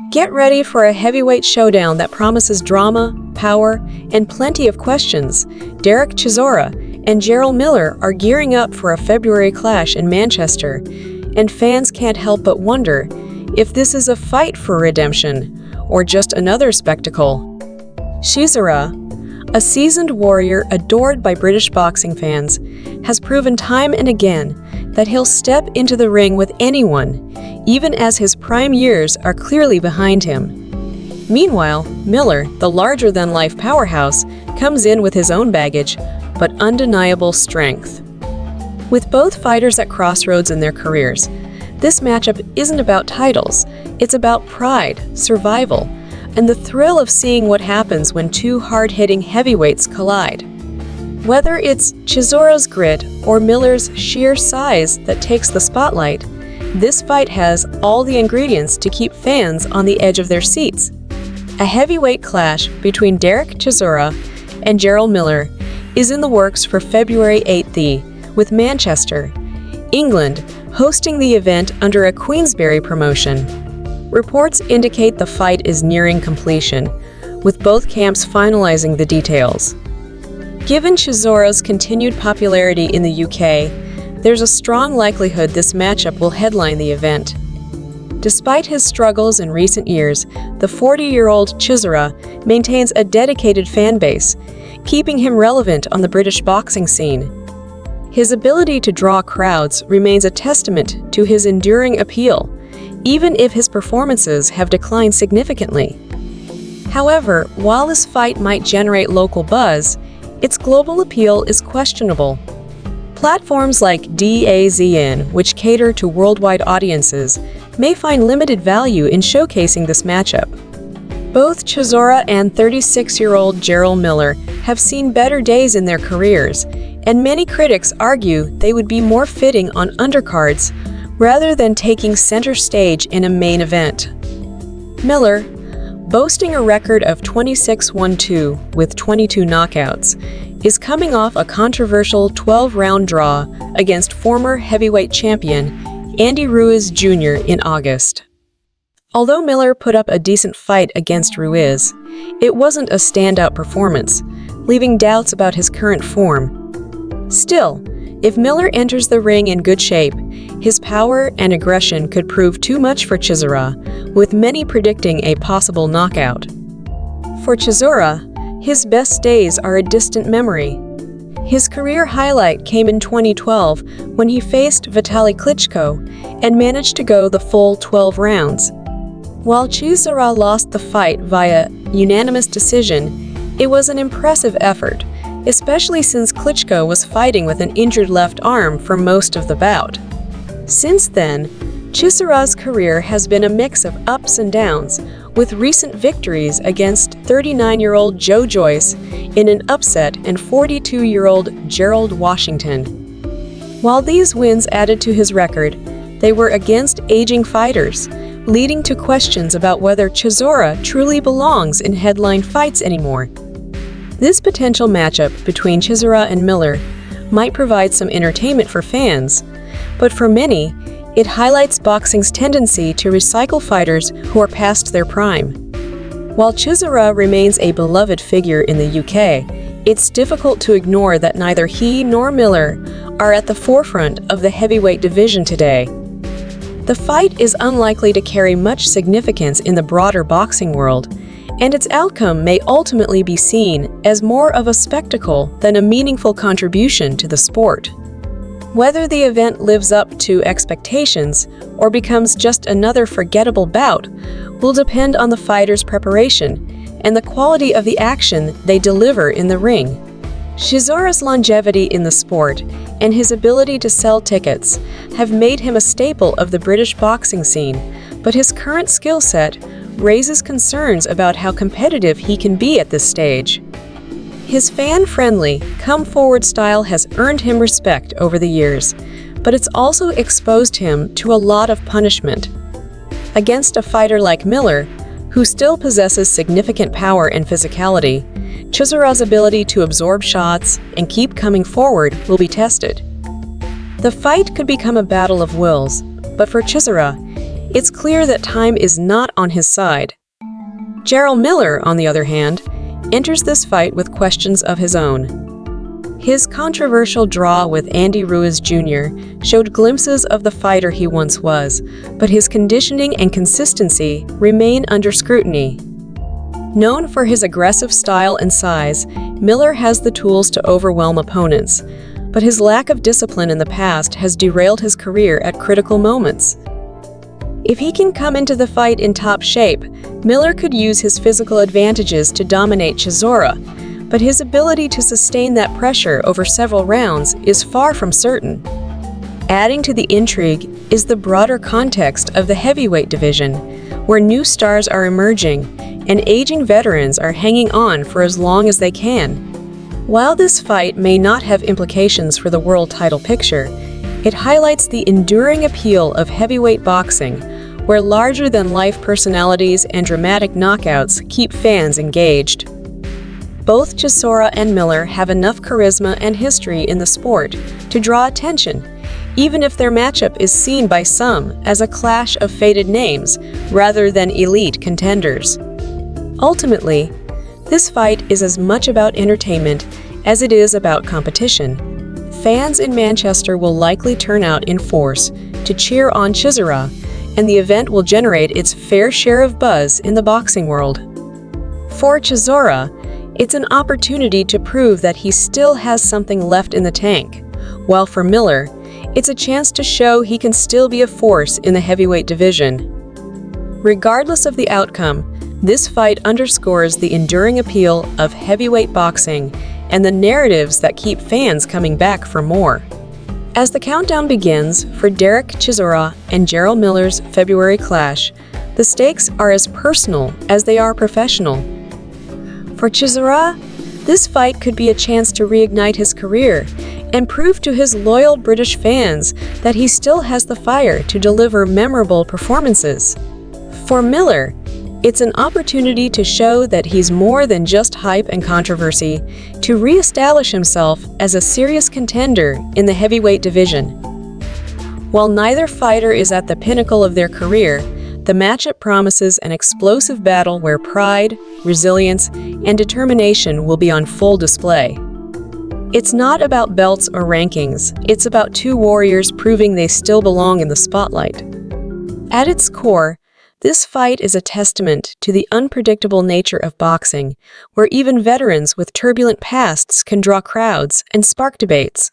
Get ready for a heavyweight showdown that promises drama, power, and plenty of questions. Chisora and Jarrell Miller are gearing up for a February clash in Manchester, and fans can't help but wonder if this is a fight for redemption or just another spectacle. Chisora, a seasoned warrior adored by British boxing fans, has proven time and again that he'll step into the ring with anyone, even as his prime years are clearly behind him. Meanwhile, Miller, the larger-than-life powerhouse, comes in with his own baggage, but undeniable strength. With both fighters at crossroads in their careers, this matchup isn't about titles, it's about pride, survival, and the thrill of seeing what happens when two hard-hitting heavyweights collide. Whether it's Chisora's grit or Miller's sheer size that takes the spotlight, this fight has all the ingredients to keep fans on the edge of their seats. A heavyweight clash between Chisora and Jarrell Miller is in the works for February 8th, with Manchester, England, hosting the event under a Queensberry promotion. Reports indicate the fight is nearing completion, with both camps finalizing the details. Given Chisora's continued popularity in the UK, there's a strong likelihood this matchup will headline the event. Despite his struggles in recent years, the 40-year-old Chisora maintains a dedicated fan base, keeping him relevant on the British boxing scene. His ability to draw crowds remains a testament to his enduring appeal, even if his performances have declined significantly. However, while this fight might generate local buzz, its global appeal is questionable. Platforms like DAZN, which cater to worldwide audiences, may find limited value in showcasing this matchup. Both Chisora and 36-year-old Jarrell Miller have seen better days in their careers, and many critics argue they would be more fitting on undercards rather than taking center stage in a main event. Miller, boasting a record of 26-1-2 with 22 knockouts, is coming off a controversial 12-round draw against former heavyweight champion Andy Ruiz Jr. in August. Although Miller put up a decent fight against Ruiz, it wasn't a standout performance, leaving doubts about his current form. Still, if Miller enters the ring in good shape, his power and aggression could prove too much for Chisora, with many predicting a possible knockout. For Chisora, his best days are a distant memory. His career highlight came in 2012 when he faced Vitaly Klitschko and managed to go the full 12 rounds. While Chisora lost the fight via unanimous decision, it was an impressive effort, especially since Klitschko was fighting with an injured left arm for most of the bout. Since then, Chisora's career has been a mix of ups and downs, with recent victories against 39-year-old Joe Joyce in an upset and 42-year-old Gerald Washington. While these wins added to his record, they were against aging fighters, leading to questions about whether Chisora truly belongs in headline fights anymore. This potential matchup between Chisora and Miller might provide some entertainment for fans, but for many, it highlights boxing's tendency to recycle fighters who are past their prime. While Chisora remains a beloved figure in the UK, it's difficult to ignore that neither he nor Miller are at the forefront of the heavyweight division today. The fight is unlikely to carry much significance in the broader boxing world, and its outcome may ultimately be seen as more of a spectacle than a meaningful contribution to the sport. Whether the event lives up to expectations or becomes just another forgettable bout will depend on the fighters' preparation and the quality of the action they deliver in the ring. Chisora's longevity in the sport and his ability to sell tickets have made him a staple of the British boxing scene, but his current skill set raises concerns about how competitive he can be at this stage. His fan-friendly, come-forward style has earned him respect over the years, but it's also exposed him to a lot of punishment. Against a fighter like Miller, who still possesses significant power and physicality, Chisora's ability to absorb shots and keep coming forward will be tested. The fight could become a battle of wills, but for Chisora, it's clear that time is not on his side. Jarrell Miller, on the other hand, enters this fight with questions of his own. His controversial draw with Andy Ruiz Jr. showed glimpses of the fighter he once was, but his conditioning and consistency remain under scrutiny. Known for his aggressive style and size, Miller has the tools to overwhelm opponents, but his lack of discipline in the past has derailed his career at critical moments. If he can come into the fight in top shape, Miller could use his physical advantages to dominate Chisora, but his ability to sustain that pressure over several rounds is far from certain. Adding to the intrigue is the broader context of the heavyweight division, where new stars are emerging and aging veterans are hanging on for as long as they can. While this fight may not have implications for the world title picture, it highlights the enduring appeal of heavyweight boxing, where larger-than-life personalities and dramatic knockouts keep fans engaged. Both Chisora and Miller have enough charisma and history in the sport to draw attention, even if their matchup is seen by some as a clash of faded names rather than elite contenders. Ultimately, this fight is as much about entertainment as it is about competition. Fans in Manchester will likely turn out in force to cheer on Chisora, and the event will generate its fair share of buzz in the boxing world. For Chisora, it's an opportunity to prove that he still has something left in the tank, while for Miller, it's a chance to show he can still be a force in the heavyweight division. Regardless of the outcome, this fight underscores the enduring appeal of heavyweight boxing and the narratives that keep fans coming back for more. As the countdown begins for Derek Chisora and Jarrell Miller's February clash, the stakes are as personal as they are professional. For Chisora, this fight could be a chance to reignite his career and prove to his loyal British fans that he still has the fire to deliver memorable performances. For Miller, it's an opportunity to show that he's more than just hype and controversy, to re-establish himself as a serious contender in the heavyweight division. While neither fighter is at the pinnacle of their career, the matchup promises an explosive battle where pride, resilience, and determination will be on full display. It's not about belts or rankings, it's about two warriors proving they still belong in the spotlight. At its core, this fight is a testament to the unpredictable nature of boxing, where even veterans with turbulent pasts can draw crowds and spark debates.